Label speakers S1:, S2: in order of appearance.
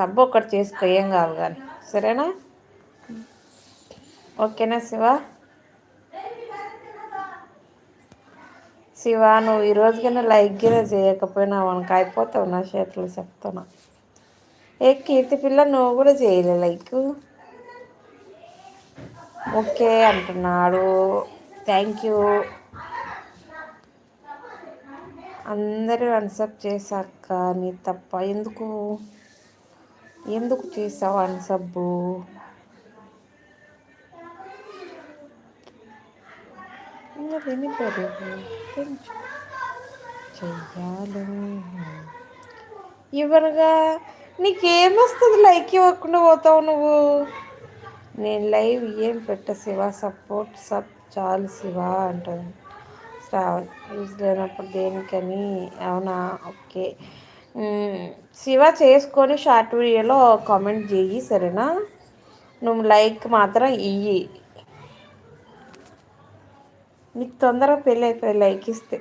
S1: సబ్బు ఒకటి చేసుకో, ఏం కాదు కానీ, సరేనా? ఓకేనా శివ? శివ, నువ్వు ఈరోజుకైనా లైక్ గిన చేయకపోయినా మనకు అయిపోతావు నా చేతులు, చెప్తాను. ఏ కీర్తి పిల్ల, నువ్వు కూడా చేయలే లైక్. ఓకే అంటున్నాడు, థ్యాంక్ యూ. అందరూ అన్సప్ చేశాక నీ తప్ప ఎందుకు ఎందుకు చేసావు అన్సబ్బు? ఇంకా తిని పెరుగు పెంచు చెయ్యాలి ఇవనగా నీకేమొస్తుంది లైక్ ఇవ్వకుండా పోతావు నువ్వు? నేను లైవ్ ఏం పెట్ట శివ, సపోర్ట్ సబ్ చాలు శివ అంటుంది శ్రావణ్. యూజ్ లేనప్పుడు దేనికని? అవునా, ఓకే. శివ చేసుకొని షార్ట్ వీడియోలో కామెంట్ చేయి, సరేనా? నువ్వు లైక్ మాత్రం ఇయ్యి, నీకు తొందరగా పెళ్ళి అయిపోయి లైక్ ఇస్తే.